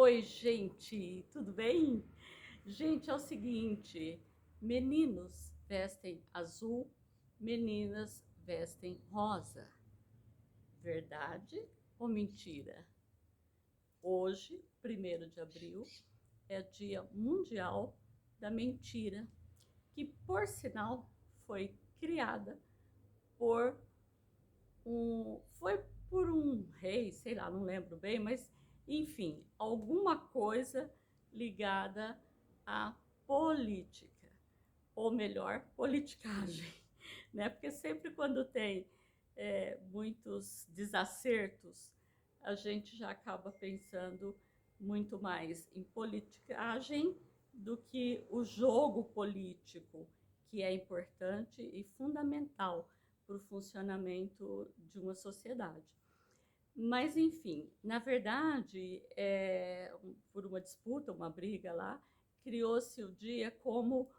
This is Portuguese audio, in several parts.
Oi, gente, tudo bem? Gente, é o seguinte: meninos vestem azul, meninas vestem rosa. Verdade ou mentira? Hoje, 1º de abril, é Dia Mundial da Mentira, que, por sinal, foi criada por foi por um rei, sei lá, não lembro bem, mas enfim, alguma coisa ligada à política, ou melhor, politicagem, né? Porque sempre quando tem muitos desacertos, a gente já acaba pensando muito mais em politicagem do que o jogo político, que é importante e fundamental para o funcionamento de uma sociedade. Mas, enfim, na verdade, por uma disputa, uma briga lá, criou-se o dia como,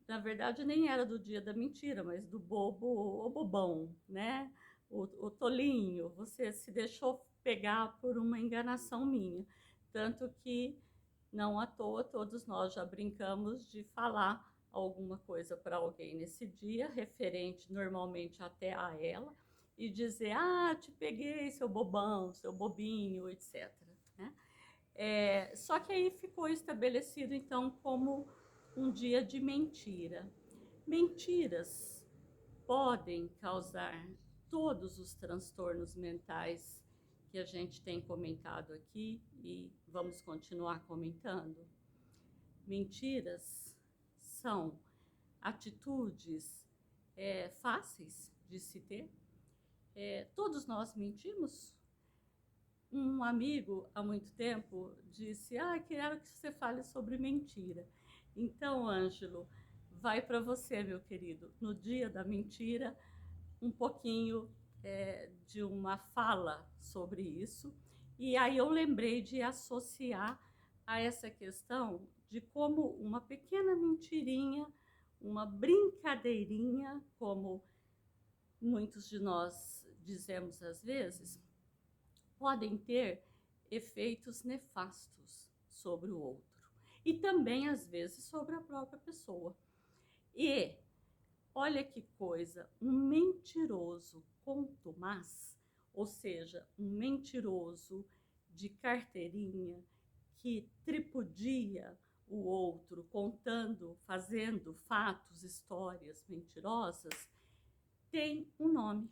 na verdade, nem era do dia da mentira, mas do bobo ou bobão, né? O tolinho, você se deixou pegar por uma enganação minha. Tanto que, não à toa, todos nós já brincamos de falar alguma coisa para alguém nesse dia, referente normalmente até a ela, e dizer: ah, te peguei, seu bobão, seu bobinho, etc. Né? Só que aí ficou estabelecido, então, como um dia de mentira. Mentiras podem causar todos os transtornos mentais que a gente tem comentado aqui e vamos continuar comentando. Mentiras são atitudes fáceis de se ter. Todos nós mentimos. Um amigo, há muito tempo, disse: ah, quero que você fale sobre mentira. Então, Ângelo, vai para você, meu querido, no dia da mentira, um pouquinho de uma fala sobre isso. E aí eu lembrei de associar a essa questão de como uma pequena mentirinha, uma brincadeirinha, como muitos de nós dizemos às vezes, podem ter efeitos nefastos sobre o outro e também, às vezes, sobre a própria pessoa. E olha que coisa, um mentiroso contumaz, ou seja, um mentiroso de carteirinha que tripudia o outro, contando, fazendo fatos, histórias mentirosas, tem um nome,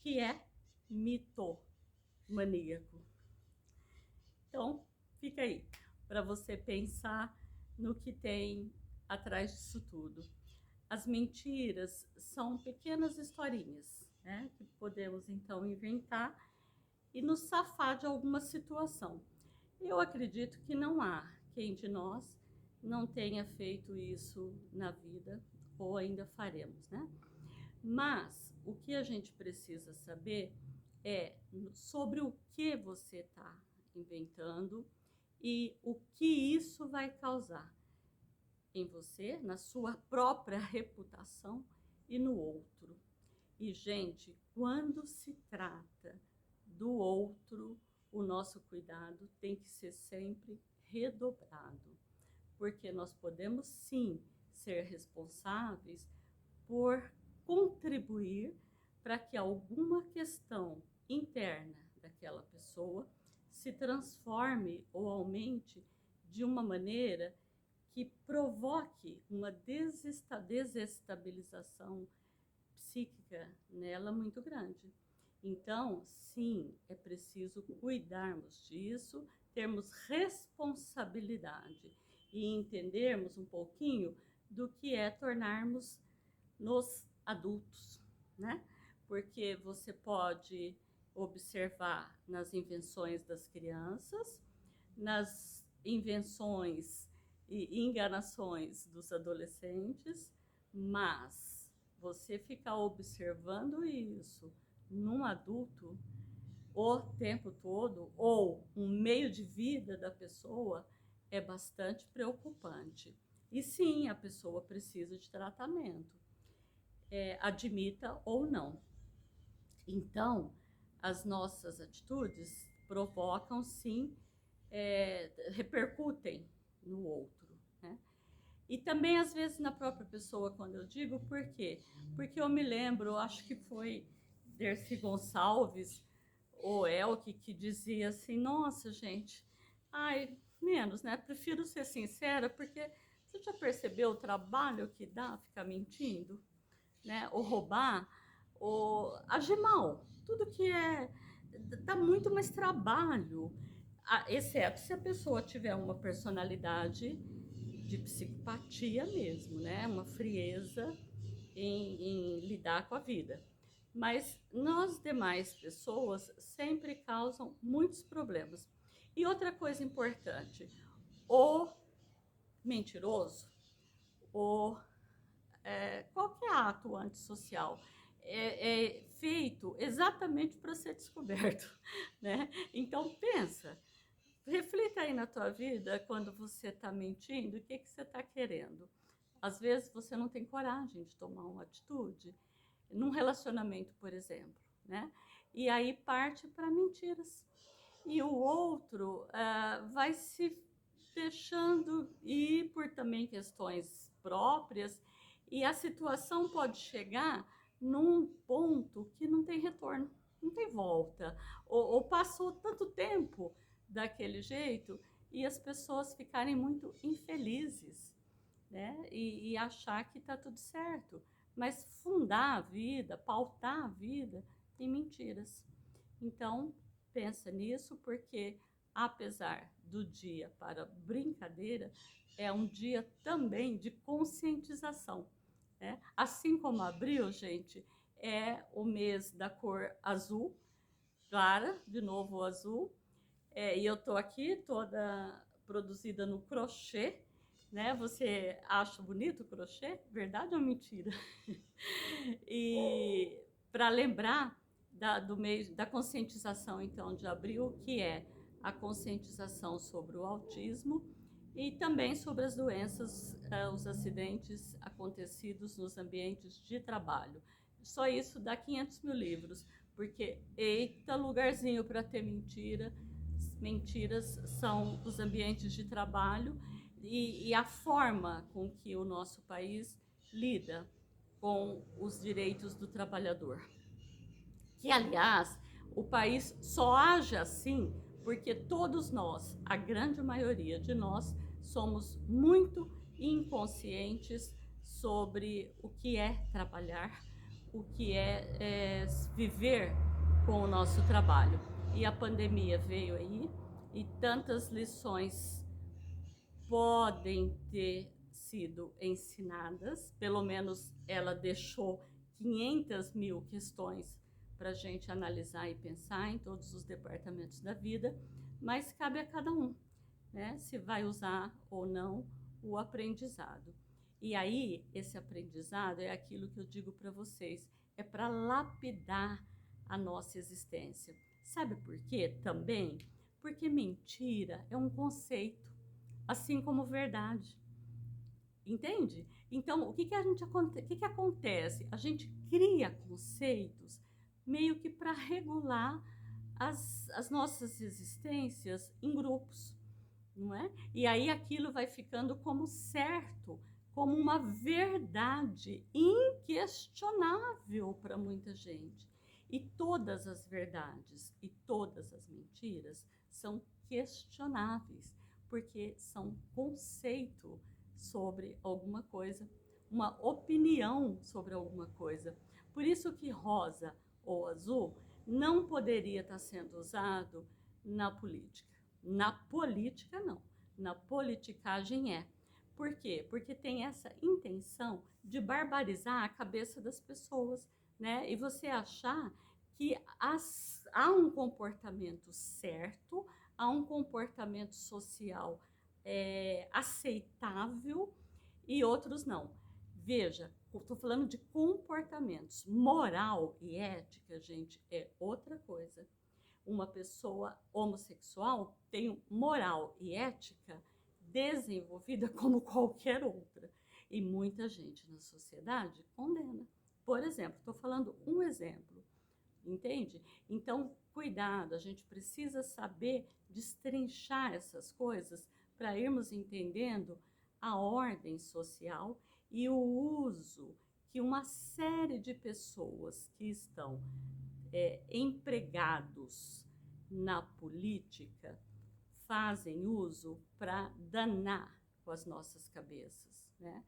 que é mitomaníaco. Então, fica aí para você pensar no que tem atrás disso tudo. As mentiras são pequenas historinhas, né, que podemos então inventar e nos safar de alguma situação. Eu acredito que não há quem de nós não tenha feito isso na vida ou ainda faremos, né? Mas o que a gente precisa saber é sobre o que você está inventando e o que isso vai causar em você, na sua própria reputação e no outro. E, gente, quando se trata do outro, o nosso cuidado tem que ser sempre redobrado, porque nós podemos sim ser responsáveis por contribuir para que alguma questão interna daquela pessoa se transforme ou aumente de uma maneira que provoque uma desestabilização psíquica nela muito grande. Então, sim, é preciso cuidarmos disso, termos responsabilidade e entendermos um pouquinho do que é tornarmos nos adultos, né? Porque você pode observar nas invenções das crianças, nas invenções e enganações dos adolescentes, mas você ficar observando isso num adulto o tempo todo, ou um meio de vida da pessoa, é bastante preocupante. E sim, a pessoa precisa de tratamento, admita ou não. Então, as nossas atitudes provocam sim repercutem no outro, né? E também, às vezes, na própria pessoa, quando eu digo, por quê? Porque eu me lembro, acho que foi Dercy Gonçalves ou Elke que dizia assim, nossa, gente, ai, menos, né? Prefiro ser sincera, porque você já percebeu o trabalho que dá ficar mentindo, né? Ou roubar, ou agir mal. Tudo que dá muito mais trabalho, exceto se a pessoa tiver uma personalidade de psicopatia mesmo, né? Uma frieza em lidar com a vida. Mas nós demais pessoas sempre causam muitos problemas. E outra coisa importante, o mentiroso, o qualquer ato antissocial é feito exatamente para ser descoberto, né? Então pensa, reflita aí na tua vida quando você está mentindo, o que você está querendo. Às vezes você não tem coragem de tomar uma atitude, num relacionamento, por exemplo, né? E aí parte para mentiras. E o outro vai se deixando ir por também questões próprias, e a situação pode chegar num ponto que não tem retorno, não tem volta. Ou passou tanto tempo daquele jeito e as pessoas ficarem muito infelizes, né? E achar que está tudo certo. Mas fundar a vida, pautar a vida em mentiras. Então, pensa nisso, porque apesar do dia para brincadeira, é um dia também de conscientização, né? Assim como abril, gente, é o mês da cor azul, clara, de novo o azul, e eu tô aqui toda produzida no crochê, né? Você acha bonito o crochê? Verdade ou mentira? E para lembrar do mês da conscientização, então, de abril, que é a conscientização sobre o autismo e também sobre as doenças, os acidentes acontecidos nos ambientes de trabalho. Só isso dá 500 mil livros, porque eita lugarzinho para ter mentira. Mentiras são os ambientes de trabalho e a forma com que o nosso país lida com os direitos do trabalhador. Que, aliás, o país só age assim porque todos nós, a grande maioria de nós, somos muito inconscientes sobre o que é trabalhar, o que é viver com o nosso trabalho. E a pandemia veio aí e tantas lições podem ter sido ensinadas, pelo menos ela deixou 500 mil questões para a gente analisar e pensar em todos os departamentos da vida, mas cabe a cada um, né, se vai usar ou não o aprendizado. E aí, esse aprendizado é aquilo que eu digo para vocês, é para lapidar a nossa existência. Sabe por quê também? Porque mentira é um conceito, assim como verdade. Entende? Então, o que que acontece? A gente cria conceitos meio que para regular as nossas existências em grupos, não é? E aí aquilo vai ficando como certo, como uma verdade inquestionável para muita gente. E todas as verdades e todas as mentiras são questionáveis, porque são conceito sobre alguma coisa, uma opinião sobre alguma coisa. Por isso que rosa ou azul não poderia estar sendo usado na política. Na política, não. Na politicagem é. Por quê? Porque tem essa intenção de barbarizar a cabeça das pessoas, né? E você achar que há um comportamento certo, há um comportamento social aceitável e outros não. Veja, estou falando de comportamentos. Moral e ética, gente, é outra coisa. Uma pessoa homossexual tem moral e ética desenvolvida como qualquer outra. E muita gente na sociedade condena. Por exemplo, estou falando um exemplo, entende? Então, cuidado, a gente precisa saber destrinchar essas coisas para irmos entendendo a ordem social e o uso que uma série de pessoas que estão empregados na política fazem uso para danar com as nossas cabeças, né?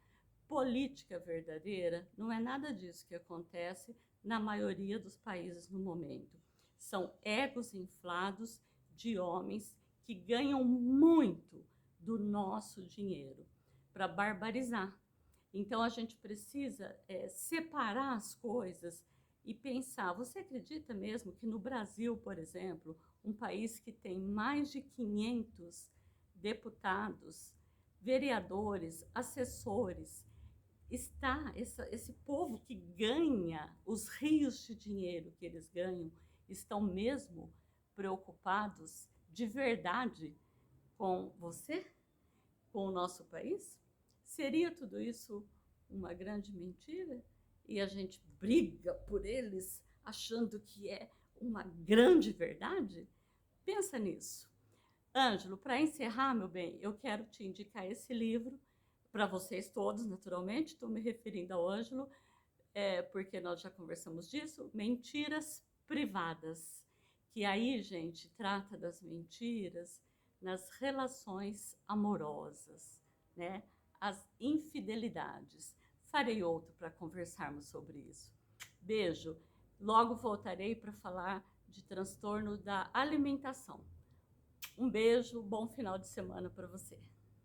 Política verdadeira não é nada disso que acontece na maioria dos países no momento. São egos inflados de homens que ganham muito do nosso dinheiro para barbarizar. Então a gente precisa separar as coisas e pensar. Você acredita mesmo que no Brasil, por exemplo, um país que tem mais de 500 deputados, vereadores, assessores, esse povo que ganha os rios de dinheiro que eles ganham, estão mesmo preocupados de verdade com você, com o nosso país? Seria tudo isso uma grande mentira? E a gente briga por eles achando que é uma grande verdade? Pensa nisso. Ângelo, para encerrar, meu bem, eu quero te indicar esse livro para vocês todos, naturalmente. Estou me referindo ao Ângelo, porque nós já conversamos disso. Mentiras Privadas, que aí, gente, trata das mentiras nas relações amorosas, né? As infidelidades. Farei outro para conversarmos sobre isso. Beijo. Logo voltarei para falar de transtorno da alimentação. Um beijo, bom final de semana para você.